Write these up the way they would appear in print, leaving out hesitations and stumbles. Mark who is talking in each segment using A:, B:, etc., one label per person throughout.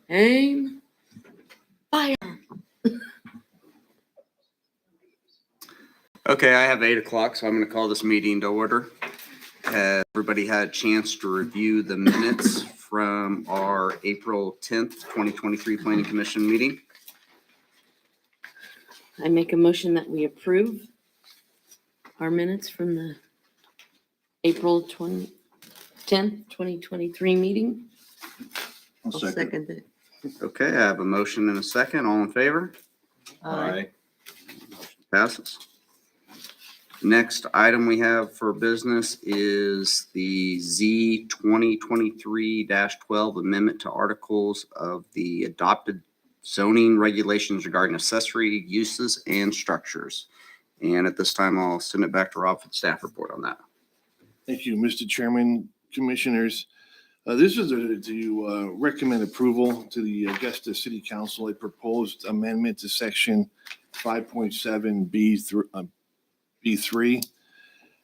A: Aim. Fire.
B: Okay, I have 8 o'clock, so I'm going to call this meeting to order. Has everybody had a chance to review the minutes from our April 10th, 2023 Planning Commission meeting?
A: I make a motion that we approve our minutes from the April 10th, 2023 meeting.
C: I'll second.
A: it.
B: Okay, I have a motion and a second. All in favor?
A: Aye.
B: Passes. Next item we have for business is the Z 2023-12 amendment to articles of the adopted zoning regulations regarding accessory uses and structures. And at this time, I'll send it back to Rob for the staff report on that.
C: Thank you, Mr. Chairman, Commissioners. This is to recommend approval to the Augusta City Council, a proposed amendment to section 5.7 B3,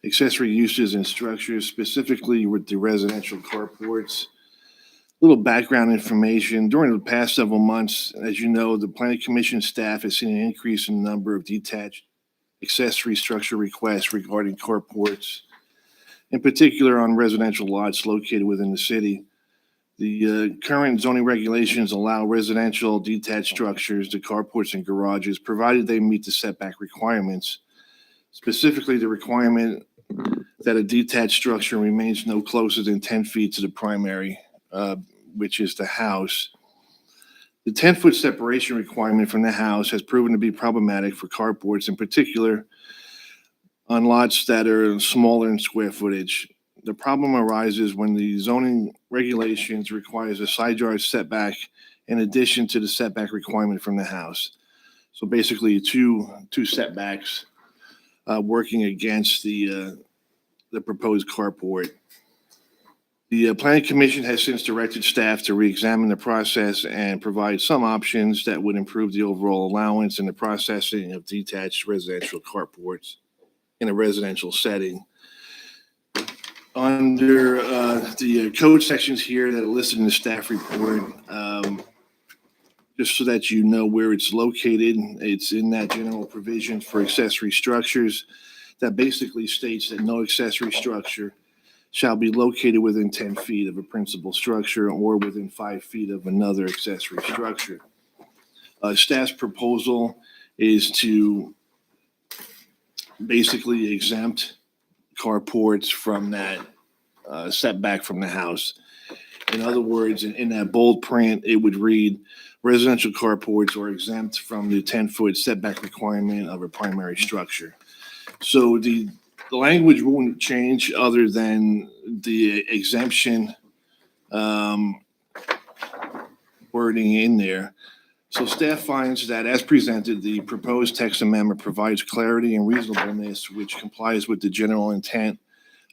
C: accessory uses and structures, specifically with the residential carports. Little background information. During the past several months, as you know, the Planning Commission staff has seen an increase in the number of detached accessory structure requests regarding carports, in particular on residential lots located within the city. The current zoning regulations allow residential detached structures to carports and garages, provided they meet the setback requirements. Specifically, the requirement that a detached structure remains no closer than 10 feet to the primary, which is the house. The 10-foot separation requirement from the house has proven to be problematic for carports, in particular on lots that are smaller in square footage. The problem arises when the zoning regulations requires a side yard setback in addition to the setback requirement from the house. So basically two setbacks working against the proposed carport. The Planning Commission has since directed staff to re-examine the process and provide some options that would improve the overall allowance and the processing of detached residential carports in a residential setting. Under the code sections here that are listed in the staff report, just so that you know where it's located, it's in that general provision for accessory structures that basically states that no accessory structure shall be located within 10 feet of a principal structure or within 5 feet of another accessory structure. Staff's proposal is to basically exempt carports from that setback from the house. In other words, in that bold print, it would read, residential carports are exempt from the 10-foot setback requirement of a primary structure. So the language won't change other than the exemption wording in there. So staff finds that as presented, the proposed text amendment provides clarity and reasonableness, which complies with the general intent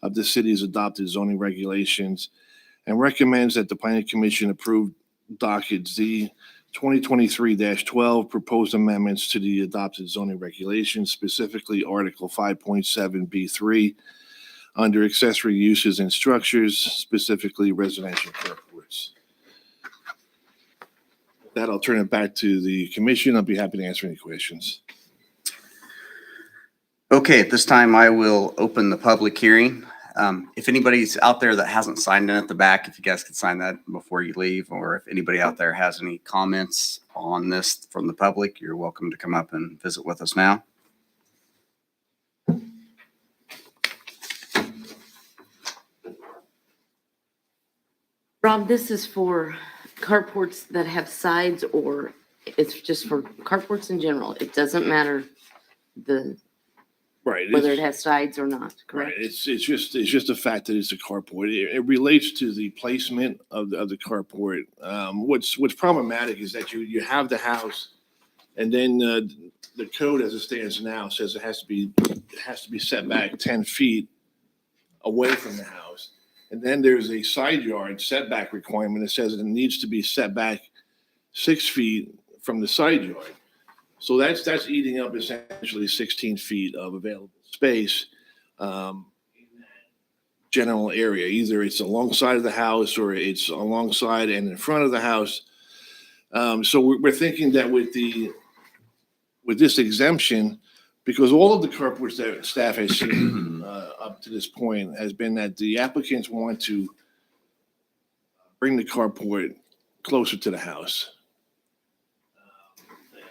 C: of the city's adopted zoning regulations, and recommends that the Planning Commission approve docket Z 2023-12 proposed amendments to the adopted zoning regulations, specifically Article 5.7 B3 under accessory uses and structures, specifically residential carports. With that, I'll turn it back to the commission. I'll be happy to answer any questions.
B: Okay, at this time, I will open the public hearing. If anybody's out there that hasn't signed in at the back, if you guys could sign that before you leave, or if anybody out there has any comments on this from the public, you're welcome to come up and visit with us now.
A: Rob, this is for carports that have sides, or it's just for carports in general? It doesn't matter
C: Right.
A: whether it has sides or not,
C: Right.
A: correct?
C: It's just the fact that it's a carport. It relates to the placement of the carport. What's problematic is that you have the house, and then the code as it stands now says it has to be set back 10 feet away from the house. And then there's a side yard setback requirement that says it needs to be set back 6 feet from the side yard. So that's eating up essentially 16 feet of available space. general area. Either it's alongside of the house or it's alongside and in front of the house. So we're thinking that with this exemption, because all of the carports that staff has seen up to this point has been that the applicants want to bring the carport closer to the house.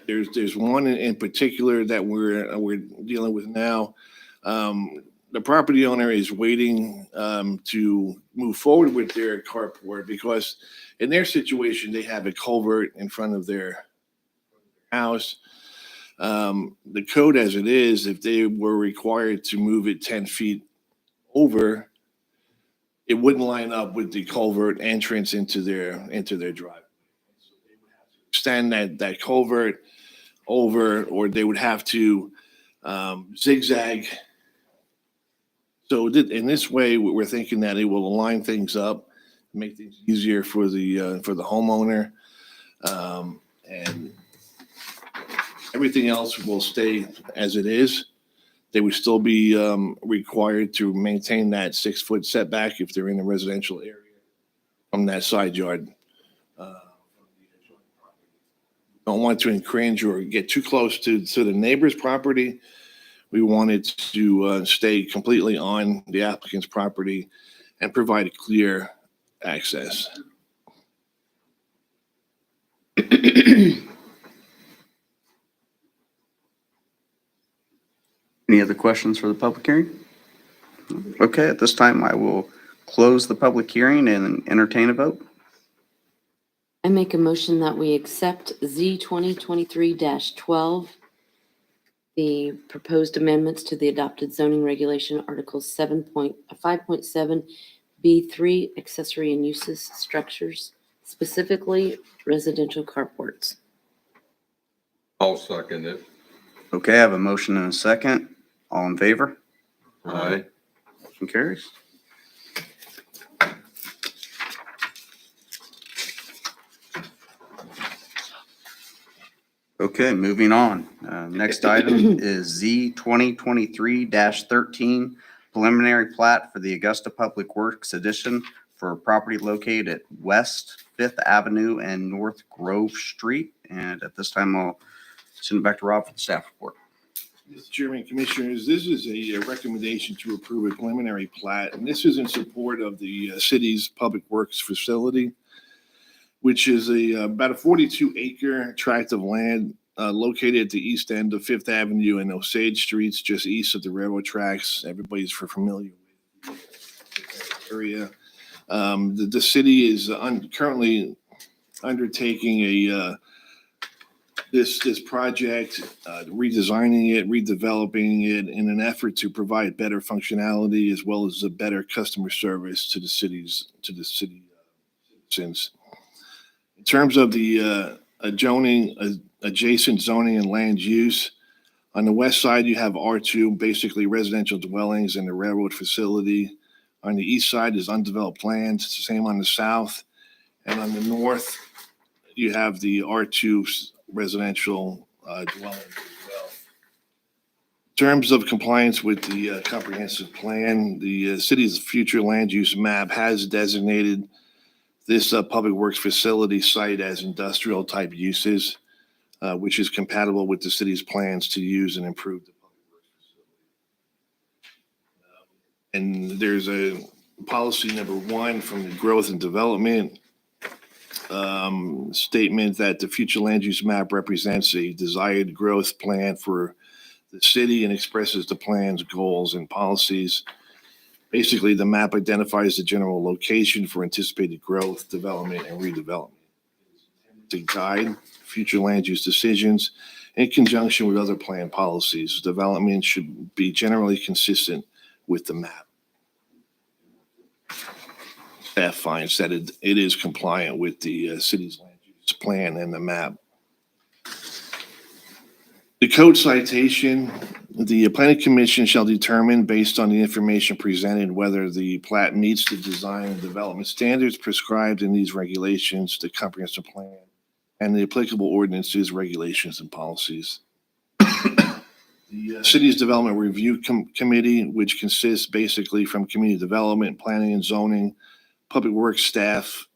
C: There's one in particular that we're dealing with now. The property owner is waiting to move forward with their carport because in their situation, they have a culvert in front of their house. The code as it is, if they were required to move it 10 feet over, it wouldn't line up with the culvert entrance into their driveway. So they would have to extend that culvert over, or they would have to zigzag. So in this way, we're thinking that it will align things up, make things easier for the homeowner, and everything else will stay as it is. They would still be required to maintain that 6-foot setback if they're in a residential area from that side yard. Don't want to infringe or get too close to the neighbor's property. We wanted to stay completely on the applicant's property and provide clear access.
B: Any other questions for the public hearing? Okay, at this time, I will close the public hearing and entertain a vote.
A: I make a motion that we accept Z 2023-12, the proposed amendments to the adopted zoning regulation, Article 5.7 B3, accessory and uses structures, specifically residential carports.
D: I'll second it.
B: Okay, I have a motion and a second. All in favor?
D: Aye.
B: Motion carries. Okay, moving on. Next item is Z 2023-13, preliminary plat for the Augusta Public Works Edition for a property located at West 5th Avenue and North Grove Street. And at this time, I'll send it back to Rob for the staff report.
C: Mr. Chairman, Commissioners, this is a recommendation to approve a preliminary plat, and this is in support of the city's public works facility, which is about a 42-acre tract of land located at the east end of 5th Avenue and Osage Streets, just east of the railroad tracks. Everybody's familiar with the area. The city is currently undertaking this project, redesigning it, redeveloping it in an effort to provide better functionality as well as a better customer service to the city citizens. In terms of the adjacent zoning and land use, on the west side you have R2, basically residential dwellings and the railroad facility. On the east side is undeveloped land. It's the same on the south, and on the north you have the R2 residential dwellings as well. In terms of compliance with the comprehensive plan, the city's future land use map has designated this public works facility site as industrial type uses, which is compatible with the city's plans to use and improve the public works facility. And there's a policy number 1 from the growth and development statement that the future land use map represents a desired growth plan for the city and expresses the plan's goals and policies. Basically, the map identifies the general location for anticipated growth, development, and redevelopment to guide future land use decisions in conjunction with other plan policies. Development should be generally consistent with the map. Staff finds that it is compliant with the city's land use plan and the map. The code citation, the planning commission shall determine based on the information presented whether the plat meets the design and development standards prescribed in these regulations, the comprehensive plan, and the applicable ordinances, regulations, and policies. The The City's Development Review Committee, which consists basically from community development, planning and zoning, public works staff,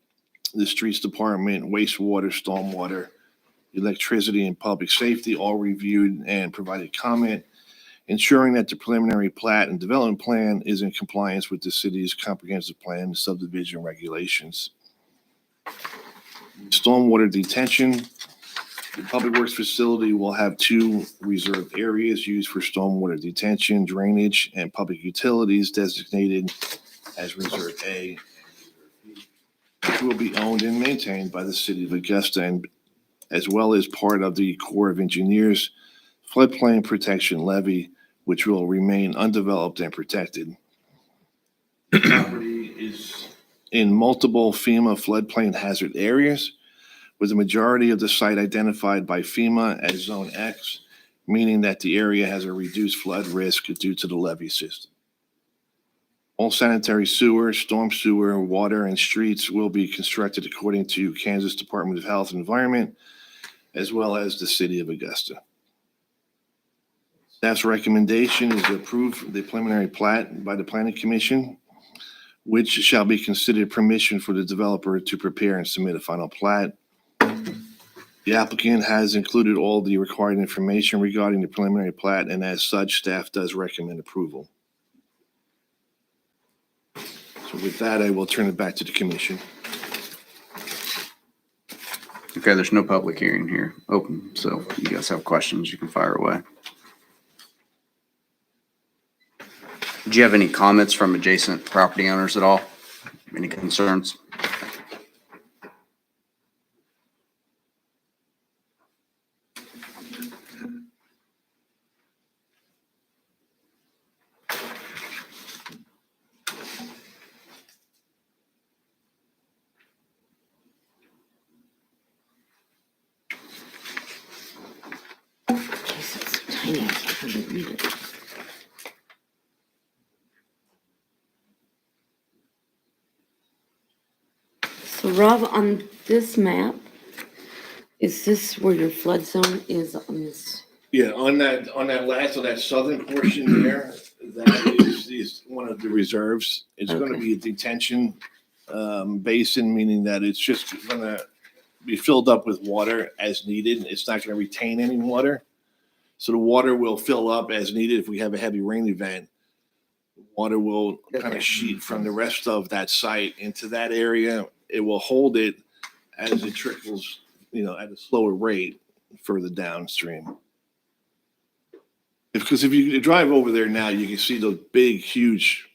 C: the streets department, wastewater, stormwater, electricity, and public safety, all reviewed and provided comment, ensuring that the preliminary plat and development plan is in compliance with the city's comprehensive plan and subdivision regulations. Stormwater detention. The Public Works facility will have 2 reserved areas used for stormwater detention, drainage, and public utilities designated as Reserve A, which will be owned and maintained by the City of Augusta, and as well as part of the Corps of Engineers floodplain protection levee, which will remain undeveloped and protected. The property is in multiple FEMA floodplain hazard areas, with the majority of the site identified by FEMA as Zone X, meaning that the area has a reduced flood risk due to the levee system. All sanitary sewer, storm sewer, water, and streets will be constructed according to Kansas Department of Health and Environment, as well as the City of Augusta. Staff's recommendation is to approve the preliminary plat by the Planning Commission, which shall be considered permission for the developer to prepare and submit a final plat. The applicant has included all the required information regarding the preliminary plat, and as such, staff does recommend approval. So with that, I will turn it back to the commission.
B: Okay, there's no public hearing here open, so if you guys have questions, you can fire away. Do you have any comments from adjacent property owners at all? Any concerns?
A: Jeez, it's so tiny, I can't hardly read it. So Rob, on this map, is this where your flood zone is on this?
C: Yeah, on that last, on that southern portion there, that is one of the reserves. It's gonna
A: Okay.
C: be a detention basin, meaning that it's just gonna be filled up with water as needed. It's not gonna retain any water. So the water will fill up as needed if we have a heavy rain event. Water will kind
A: Okay.
C: of sheet from the rest of that site into that area. It will hold it as it trickles, at a slower rate further downstream. Because if you drive over there now, you can see those big, huge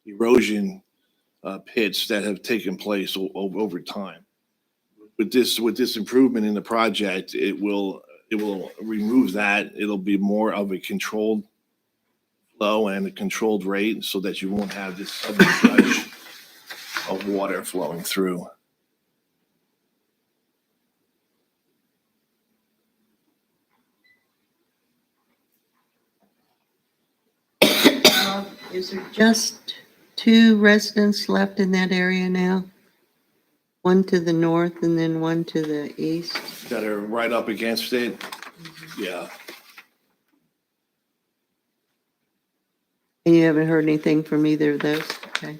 C: erosion pits that have taken place over time. With this improvement in the project, it will remove that. It'll be more of a controlled flow and a controlled rate, so that you won't have this sudden gush of water flowing through.
E: Is there just 2 residents left in that area now? One to the north and then one to the east?
C: That are right up against it. Yeah.
E: And you haven't heard anything from either of those? Okay.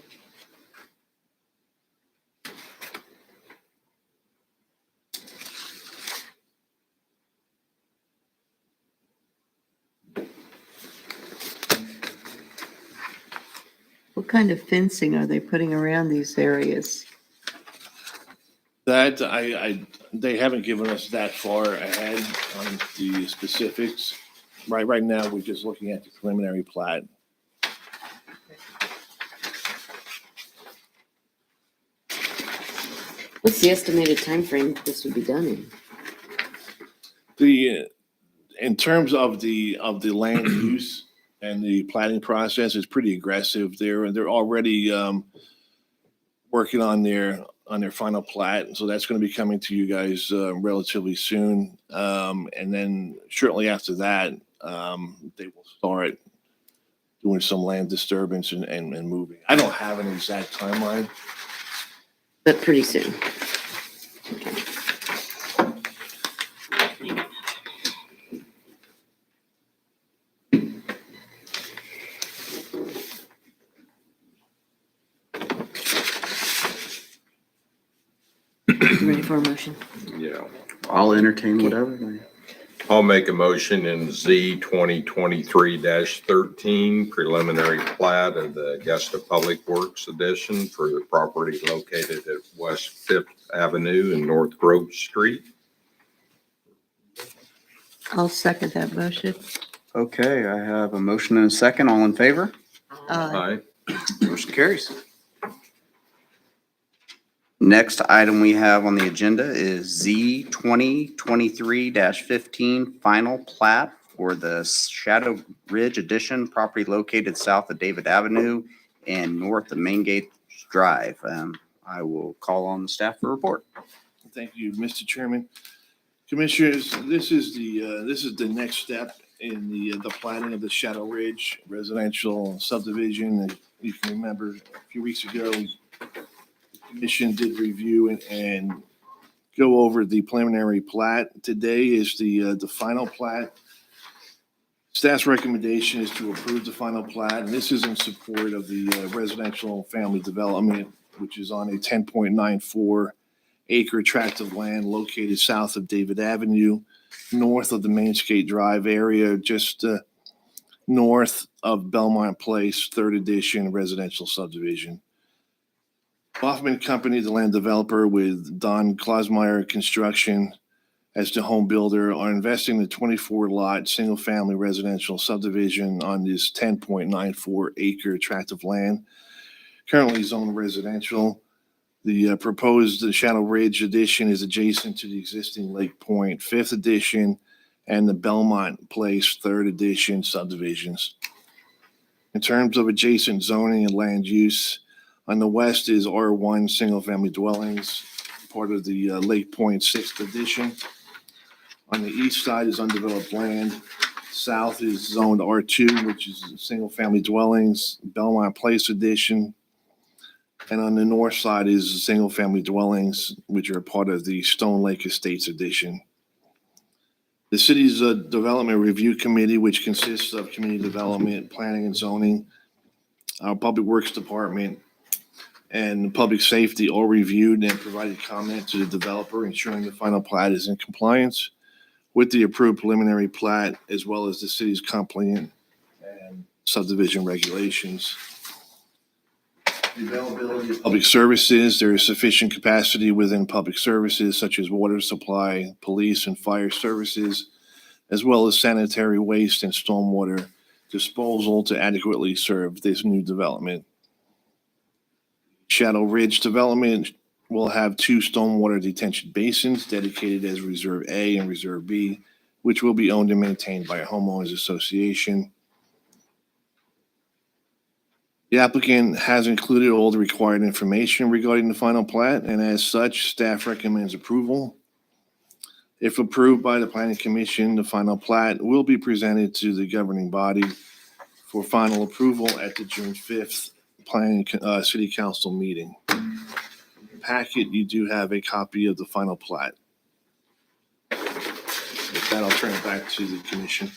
E: What kind of fencing are they putting around these areas?
C: That they haven't given us that far ahead on the specifics. Right now, we're just looking at the preliminary plat.
A: What's the estimated timeframe this would be done in?
C: In terms of the land use and the planning process, is pretty aggressive. They're already working on their final plat, so that's going to be coming to you guys relatively soon. And then shortly after that, they will start doing some land disturbance and moving. I don't have an exact timeline.
A: But pretty soon. Okay. for a motion.
D: Yeah.
B: I'll entertain whatever.
D: I'll make a motion in Z 2023-13 preliminary plat of the Augusta Public Works Edition for the property located at West Fifth Avenue and North Grove Street.
E: I'll second that motion.
B: Okay, I have a motion and a second. All in favor?
E: Aye.
B: Motion carries. Next item we have on the agenda is Z 2023-15 final plat for the Shadow Ridge Edition property located south of David Avenue and north of Main Gate Drive. I will call on the staff for a report.
C: Thank you, Mr. Chairman. Commissioners, this is the next step in the planning of the Shadow Ridge residential subdivision. And you can remember a few weeks ago, the commission did review and go over the preliminary plat. Today is the final plat. Staff's recommendation is to approve the final plat, and this is in support of the residential family development, which is on a 10.94 acre tract of land located south of David Avenue, north of the Mainscape Drive area, just north of Belmont Place, 3rd edition residential subdivision. Hoffman Company, the land developer, with Don Klosmeyer Construction as the home builder, are investing in the 24-lot single-family residential subdivision on this 10.94 acre tract of land, currently zoned residential. The proposed Shadow Ridge addition is adjacent to the existing Lake Point 5th edition and the Belmont Place 3rd edition subdivisions. In terms of adjacent zoning and land use, on the west is R1 single-family dwellings, part of the Lake Point 6th edition. On the east side is undeveloped land. South is zoned R2, which is single-family dwellings, Belmont Place edition. And on the north side is single-family dwellings, which are part of the Stone Lake Estates edition. The city's development review committee, which consists of community development, planning and zoning, our public works department, and public safety, all reviewed and provided comment to the developer, ensuring the final plat is in compliance with the approved preliminary plat, as well as the city's compliant and subdivision regulations. The availability of public services, there is sufficient capacity within public services such as water supply, police and fire services, as well as sanitary waste and stormwater disposal to adequately serve this new development. Shadow Ridge development will have 2 stormwater detention basins dedicated as Reserve A and Reserve B, which will be owned and maintained by a homeowners association. The applicant has included all the required information regarding the final plat, and as such, staff recommends approval. If approved by the Planning Commission, the final plat will be presented to the governing body for final approval at the June 5th Planning City Council meeting. In your packet, you do have a copy of the final plat. With that, I'll turn it back to the commission.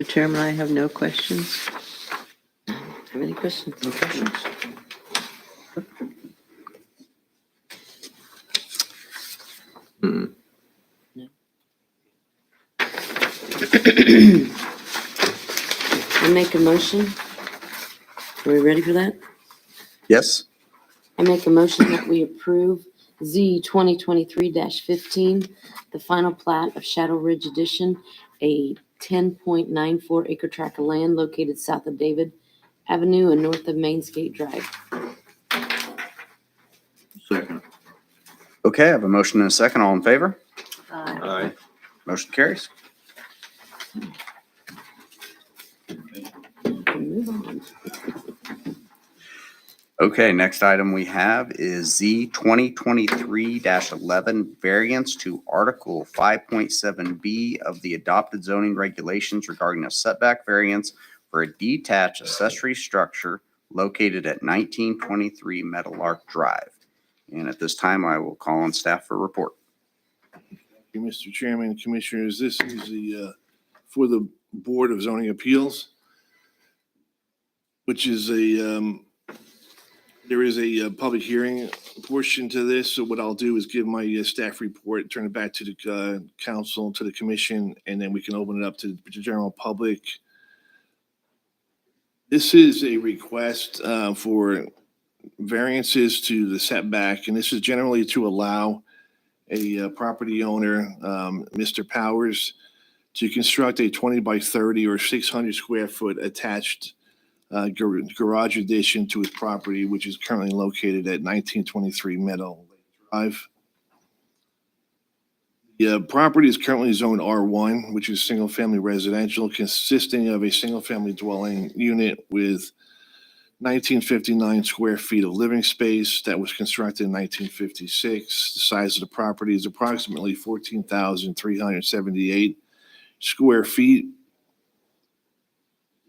E: Mr. Chairman, I have no questions.
A: Have any questions?
B: No questions?
A: I make a motion. Are we ready for that?
B: Yes?
A: I make a motion that we approve Z 2023-15 the final plat of Shadow Ridge Edition, a 10.94 acre tract of land located south of David Avenue and north of Mainsgate Drive.
F: Second.
B: Okay, I have a motion and a second. All in favor?
D: Aye.
B: Motion carries.
A: Move on.
B: Okay, next item we have is Z 2023-11 variance to Article 5.7B of the adopted zoning regulations regarding a setback variance for a detached accessory structure located at 1923 Meadowlark Drive. And at this time, I will call on staff for a report.
C: Thank you, Mr. Chairman, Commissioners, this is for the Board of Zoning Appeals, which is there is a public hearing portion to this. So what I'll do is give my staff report, turn it back to the council, to the commission, and then we can open it up to the general public. This is a request for variances to the setback, and this is generally to allow a property owner, Mr. Powers, to construct a 20 by 30 or 600 square foot attached garage addition to his property, which is currently located at 1923 Meadow Lake Drive. The property is currently zoned R1, which is single family residential, consisting of a single family dwelling unit with 1959 square feet of living space that was constructed in 1956. The size of the property is approximately 14,378 square feet.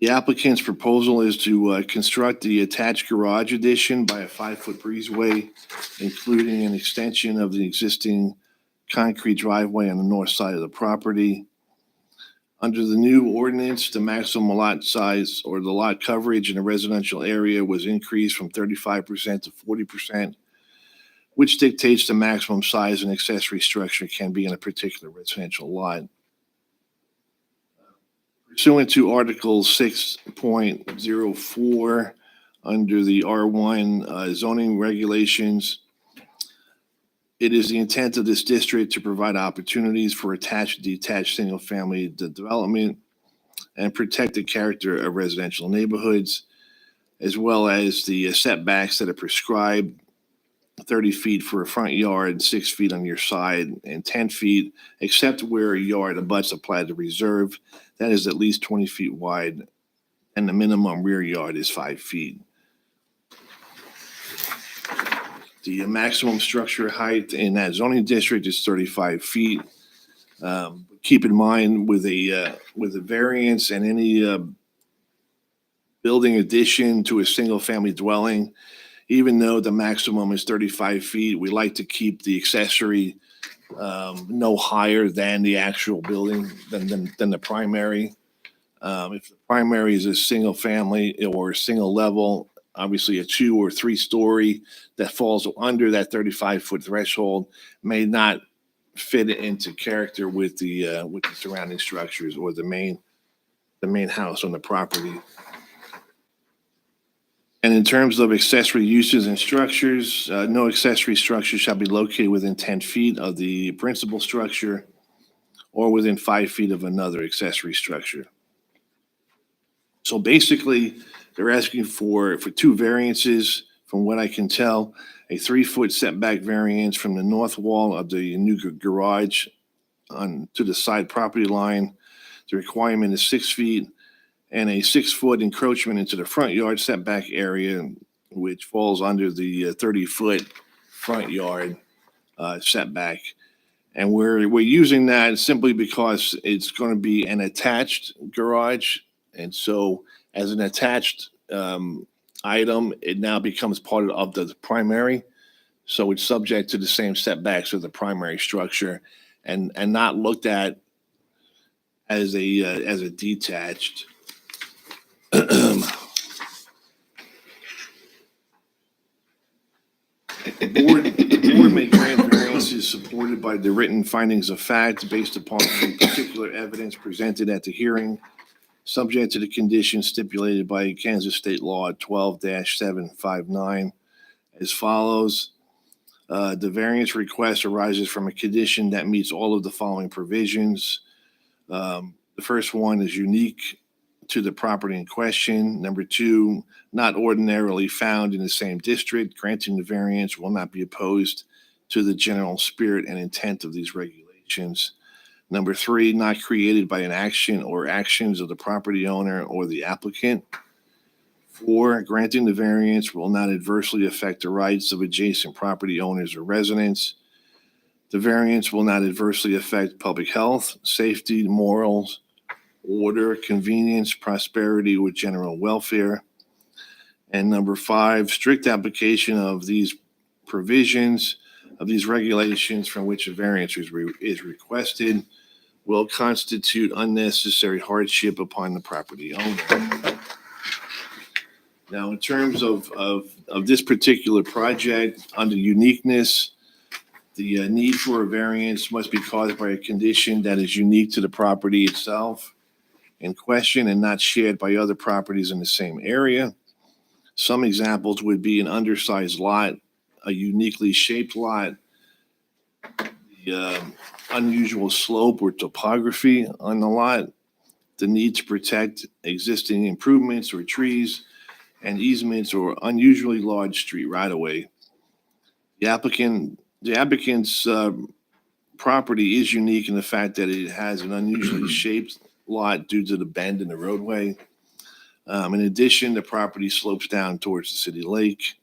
C: The applicant's proposal is to construct the attached garage addition by a 5-foot breezeway, including an extension of the existing concrete driveway on the north side of the property. Under the new ordinance, the maximum lot size or the lot coverage in a residential area was increased from 35% to 40%, which dictates the maximum size an accessory structure can be in a particular residential lot. Pursuant to Article 6.04 under the R1 zoning regulations, it is the intent of this district to provide opportunities for attached, detached, single-family development and protect the character of residential neighborhoods, as well as the setbacks that are prescribed, 30 feet for a front yard, 6 feet on your side, and 10 feet, except where a yard abuts a platted reserve that is at least 20 feet wide, and the minimum rear yard is 5 feet. The maximum structure height in that zoning district is 35 feet. Keep in mind with a variance and any building addition to a single family dwelling, even though the maximum is 35 feet, we like to keep the accessory no higher than the actual building, than the primary. If the primary is a single family or a single level, obviously a 2 or 3 story that falls under that 35-foot threshold may not fit into character with the surrounding structures or the main house on the property. And in terms of accessory uses and structures, no accessory structure shall be located within 10 feet of the principal structure or within 5 feet of another accessory structure. So basically, they're asking for 2 variances, from what I can tell, a 3-foot setback variance from the north wall of the new garage to the side property line. The requirement is 6 feet, and a 6-foot encroachment into the front yard setback area, which falls under the 30-foot front yard setback. And we're using that simply because it's going to be an attached garage. And so as an attached item, it now becomes part of the primary. So it's subject to the same setbacks of the primary structure and not looked at as a detached. The board may grant variances supported by the written findings of fact based upon the particular evidence presented at the hearing, subject to the conditions stipulated by Kansas State Law 12-759 as follows. The variance request arises from a condition that meets all of the following provisions. The first one is unique to the property in question. Number two, not ordinarily found in the same district. Granting the variance will not be opposed to the general spirit and intent of these regulations. Number three, not created by an action or actions of the property owner or the applicant. Four, granting the variance will not adversely affect the rights of adjacent property owners or residents. The variance will not adversely affect public health, safety, morals, order, convenience, prosperity, or general welfare. And number five, strict application of these provisions, of these regulations from which a variance is requested will constitute unnecessary hardship upon the property owner. Now, in terms of this particular project, under uniqueness, the need for a variance must be caused by a condition that is unique to the property itself in question and not shared by other properties in the same area. Some examples would be an undersized lot, a uniquely shaped lot, the unusual slope or topography on the lot, the need to protect existing improvements or trees, and easements or unusually large street right-of-way. The applicant's property is unique in the fact that it has an unusually shaped lot due to the bend in the roadway. In addition, the property slopes down towards the city lake.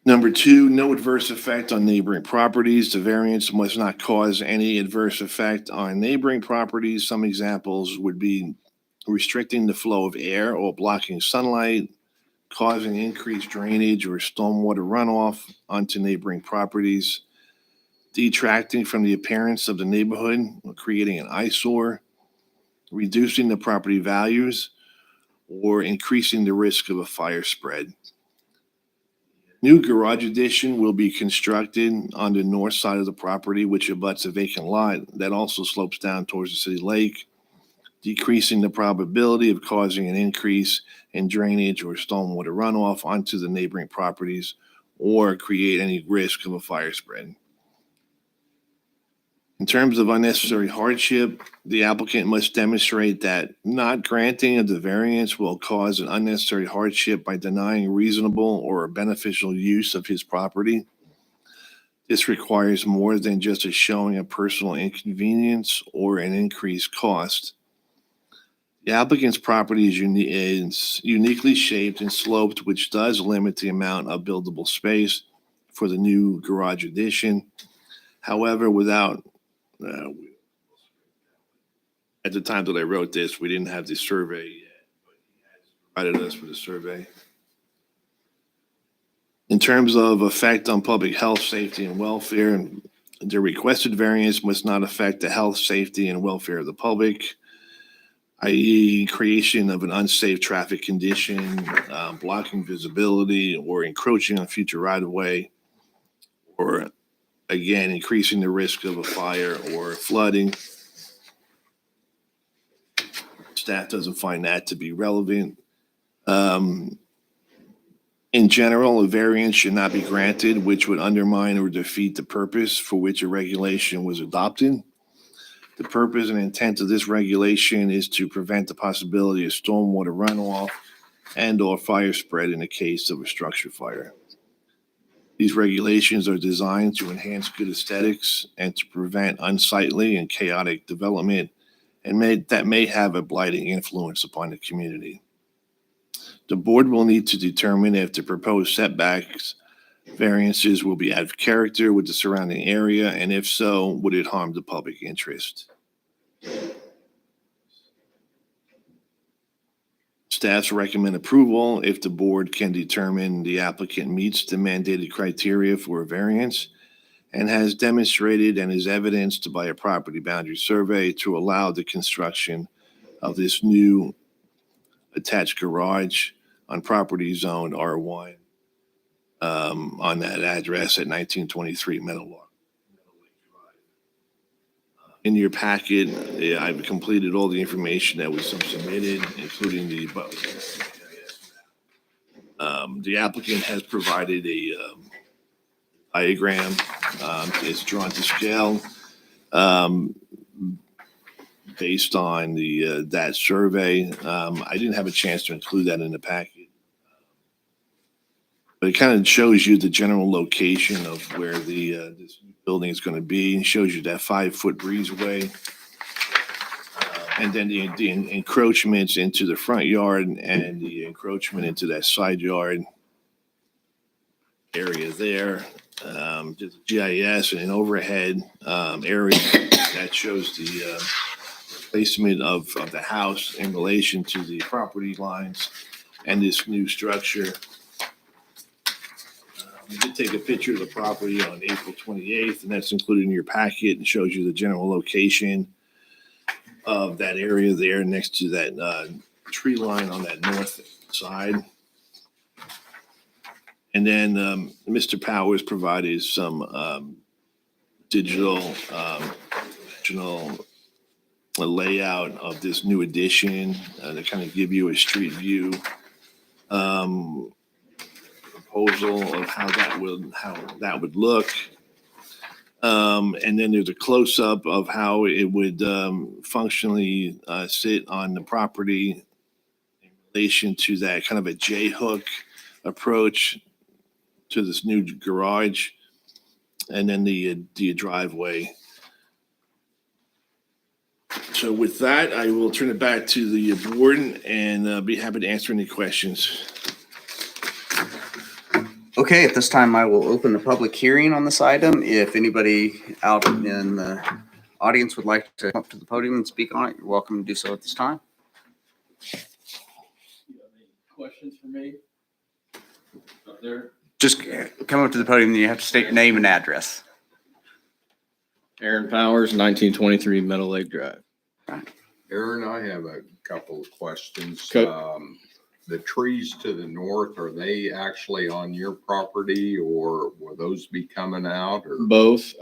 C: Number two, no adverse effect on neighboring properties. The variance must not cause any adverse effect on neighboring properties. Some examples would be restricting the flow of air or blocking sunlight, causing increased drainage or stormwater runoff onto neighboring properties, detracting from the appearance of the neighborhood, creating an eyesore, reducing the property values, or increasing the risk of a fire spread. New garage addition will be constructed on the north side of the property, which abuts a vacant lot that also slopes down towards the city lake, decreasing the probability of causing an increase in drainage or stormwater runoff onto the neighboring properties or create any risk of a fire spread. In terms of unnecessary hardship, the applicant must demonstrate that not granting of the variance will cause an unnecessary hardship by denying reasonable or beneficial use of his property. This requires more than just a showing of personal inconvenience or an increased cost. The applicant's property is uniquely shaped and sloped, which does limit the amount of buildable space for the new garage addition. However, at the time that I wrote this, we didn't have the survey yet, but he has provided us with a survey. In terms of effect on public health, safety, and welfare, the requested variance must not affect the health, safety, and welfare of the public, i.e. creation of an unsafe traffic condition, blocking visibility, or encroaching on future right-of-way, or again, increasing the risk of a fire or flooding. Staff doesn't find that to be relevant. In general, a variance should not be granted, which would undermine or defeat the purpose for which a regulation was adopted. The purpose and intent of this regulation is to prevent the possibility of stormwater runoff and/or fire spread in the case of a structure fire. These regulations are designed to enhance good aesthetics and to prevent unsightly and chaotic development that may have a blighting influence upon the community. The board will need to determine if the proposed setbacks variances will be out of character with the surrounding area, and if so, would it harm the public interest? Staffs recommend approval if the board can determine the applicant meets the mandated criteria for a variance and has demonstrated and is evidenced by a property boundary survey to allow the construction of this new attached garage on property zone R1 on that address at 1923 Meadow Lake Drive. In your packet, I've completed all the information that was submitted, including the The applicant has provided a diagram. It's drawn to scale based on that survey. I didn't have a chance to include that in the packet. But it kind of shows you the general location of where this building is going to be. It shows you that 5-foot breezeway. And then the encroachments into the front yard and the encroachment into that side yard area there. Just GIS and an overhead area that shows the placement of the house in relation to the property lines and this new structure. We did take a picture of the property on April 28th, and that's included in your packet and shows you the general location of that area there next to that tree line on that north side. And then Mr. Powers provided some digital layout of this new addition to kind of give you a street view proposal of how that would look. And then there's a close-up of how it would functionally sit on the property in relation to that kind of a J-hook approach to this new garage, and then the driveway. So with that, I will turn it back to the board and be happy to answer any questions.
B: Okay, at this time, I will open the public hearing on this item. If anybody out in the audience would like to come up to the podium and speak on it, you're welcome to do so at this time.
F: You have any questions for me? Up there?
B: Just come up to the podium and you have to state your name and address.
F: Aaron Powers, 1923 Meadow Lake Drive.
D: Aaron, I have a couple of questions.
F: Okay.
D: The trees to the north, are they actually on your property or will those be coming out or?
F: Both.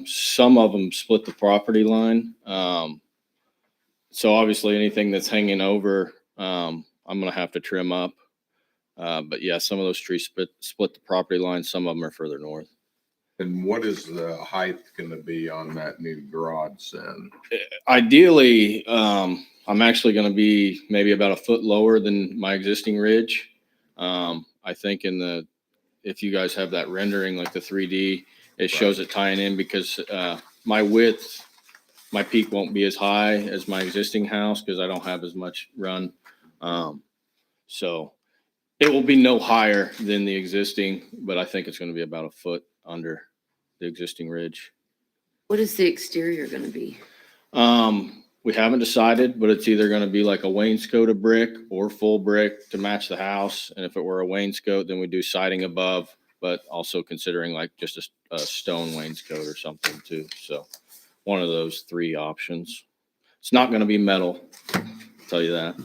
F: Some of them split the property line. So obviously anything that's hanging over, I'm going to have to trim up. But yeah, some of those trees split the property line. Some of them are further north.
D: And what is the height going to be on that new garage then?
F: Ideally, I'm actually going to be maybe about a foot lower than my existing ridge. I think if you guys have that rendering, like the 3D, it shows it tying in because my peak won't be as high as my existing house because I don't have as much run. So it will be no higher than the existing, but I think it's going to be about a foot under the existing ridge.
A: What is the exterior gonna be?
F: We haven't decided, but it's either going to be like a wainscot of brick or full brick to match the house. And if it were a wainscot, then we do siding above, but also considering like just a stone wainscot or something too. So one of those three options. It's not going to be metal, I'll tell you that.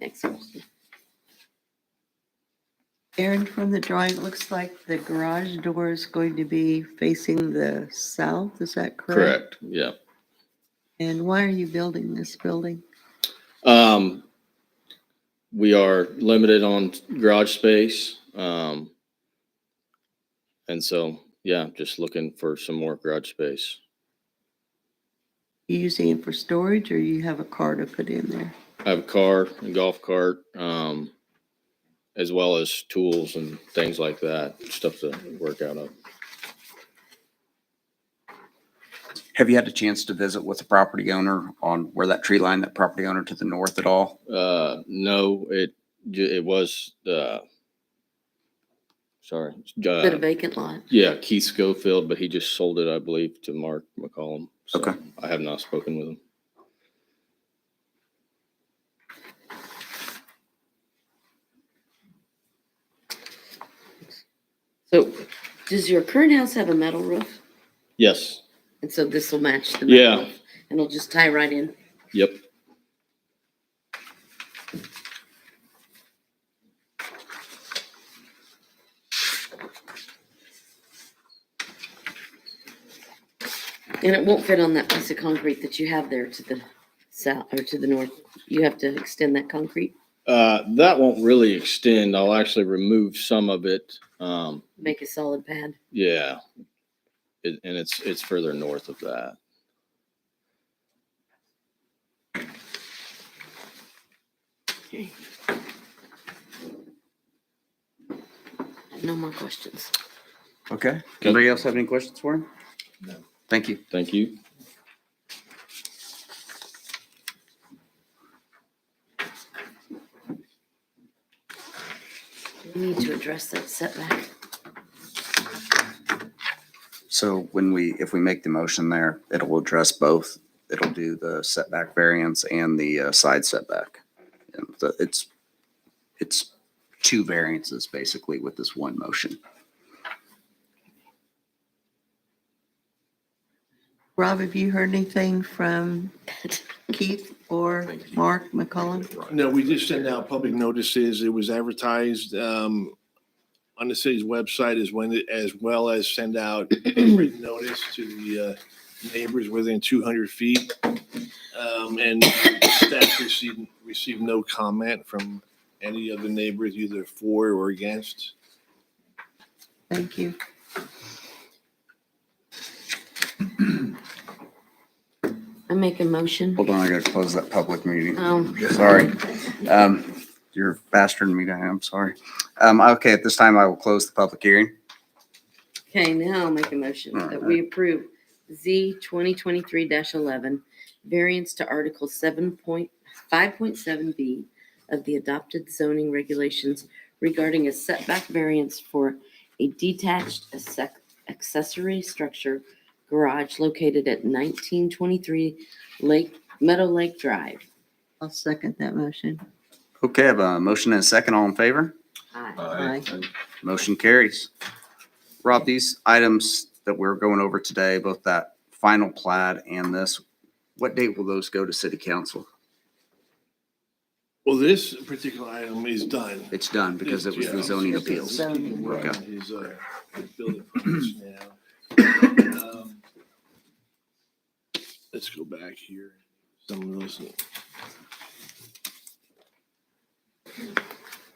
A: Next question.
E: Aaron, from the drawing, it looks like the garage door is going to be facing the south. Is that correct?
F: Correct. Yeah.
E: And why are you building this building?
F: We are limited on garage space. And so, yeah, just looking for some more garage space.
E: You using it for storage or you have a car to put in there?
F: I have a car, a golf cart, as well as tools and things like that, stuff to work out of.
B: Have you had a chance to visit with the property owner on where that tree line, that property owner to the north at all?
F: No, it was, sorry.
A: Bit of vacant lot.
F: Yeah, Keith Schofield, but he just sold it, I believe, to Mark McCollum. So
B: Okay.
F: I have not spoken with him.
A: So does your current house have a metal roof?
F: Yes.
A: And so this will match the metal
F: Yeah.
A: roof, and it'll just tie right in.
F: Yep.
A: And it won't fit on that piece of concrete that you have there to the south or to the north. You have to extend that concrete.
F: That won't really extend. I'll actually remove some of it.
A: Make a solid pad.
F: Yeah. And it's further north of that.
A: Okay. No more questions.
B: Okay. Anybody else have any questions for him?
C: No.
B: Thank you.
F: Thank you.
A: We need to address that setback.
B: So if we make the motion there, it'll address both. It'll do the setback variance and the side setback. And it's two variances basically with this one motion.
E: Rob, have you heard anything from Keith or Mark McCollum?
C: No, we just sent out public notices. It was advertised on the city's website as well as send out a written notice to the neighbors within 200 feet. And staff received no comment from any of the neighbors, either for or against.
E: Thank you.
A: I make a motion.
B: Hold on, I gotta close that public meeting.
A: Sorry.
B: Sorry. You're faster than me, Diane. I'm sorry. Okay, at this time, I will close the public hearing.
A: Okay, now I'll make a motion that we approve Z 2023-11 variance to Article 7.5.7B of the adopted zoning regulations regarding a setback variance for a detached accessory structure garage located at 1923 Meadow Lake Drive.
E: I'll second that motion.
B: Okay, I have a motion and a second. All in favor?
A: Aye.
E: Aye.
B: Motion carries. Rob, these items that we're going over today, both that final plat and this, what date will those go to city council?
C: Well, this particular item is done.
B: It's done because it was the zoning appeals.
E: Zoning.
C: Working
B: Okay.
C: on his building permits now. Let's go back here. Some of those.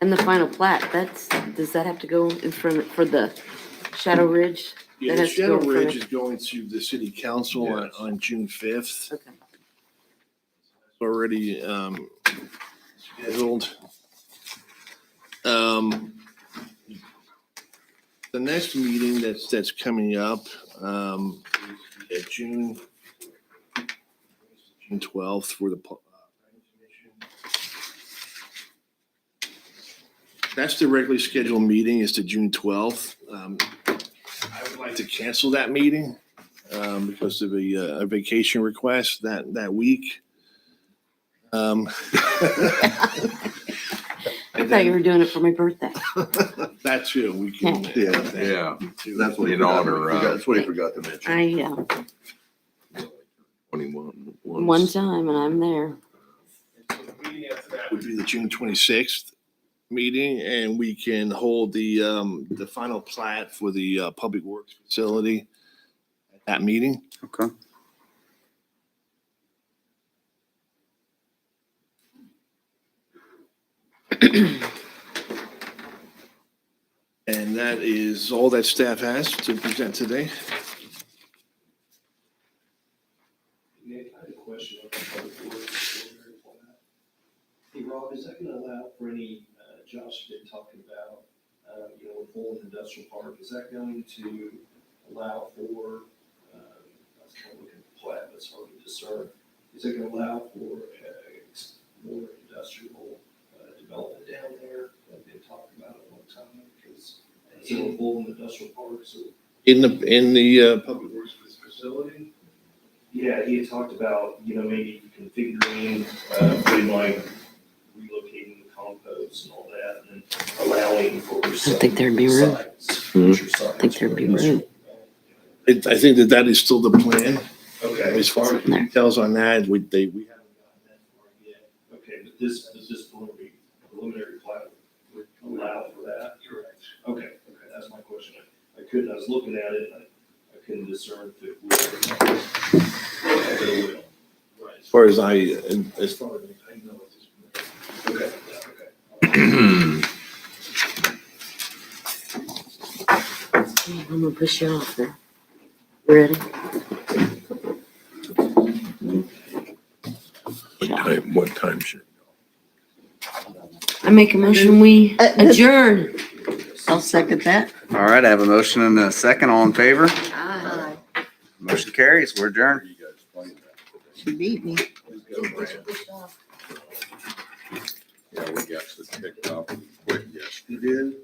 A: And the final plat, does that have to go in front for the Shadow Ridge?
C: Yeah,
A: That
C: the
A: has to go
C: Shadow
A: in front
C: Ridge
A: of-
C: is going to the city council
D: Yes.
C: on June 5th.
A: Okay.
C: Already scheduled. The next meeting that's coming up, at June 12th for the that's the regularly scheduled meeting, is to June 12th. I would like to cancel that meeting because of a vacation request that week.
A: I thought you were doing it for my birthday.
C: That too, we can.
D: Yeah.
C: That's what
D: In honor of
C: That's what he forgot to mention.
A: I,
D: 21.
A: one time and I'm there.
C: That would be the June 26th meeting, and we can hold the final plat for the Public Works facility at that meeting.
B: Okay.
C: And that is all that staff has to present today.
G: Nick, I had a question on the public works preliminary plat. Hey, Rob, is that gonna allow for any, Josh been talking about, with Fulton Industrial Park, is that going to allow for, I was kind of looking at the plat, but it's hard to discern. Is it gonna allow for, more industrial, development down there? I've been talking about it a long time, because it's in Fulton Industrial Park, so.
C: In the Public Works facility?
G: Yeah, he had talked about, maybe configuring, putting like relocating the compost and all that, and allowing for some.
A: think there'd be room.
G: sites, future sites
A: think there'd be
G: for
A: room.
C: I think that is still the plan.
G: Okay.
C: As far as
A: Something there.
C: details on that, we haven't gotten that far yet.
G: Okay, but does this preliminary plat would allow for that? Correct. Okay, that's my question. I was looking at it, and I couldn't discern if it would. But it will. Right.
C: As far as I know at this point.
G: Okay, okay.
A: I'm gonna push you off there. You ready?
H: What time should?
A: I make a motion, we adjourn.
E: I'll second that.
B: All right, I have a motion and a second. All in favor?
A: Aye.
B: Motion carries. We're adjourned.
H: You guys playing that?
E: She beat me.
H: Yeah, we got to pick up quick yesterday.
C: You did?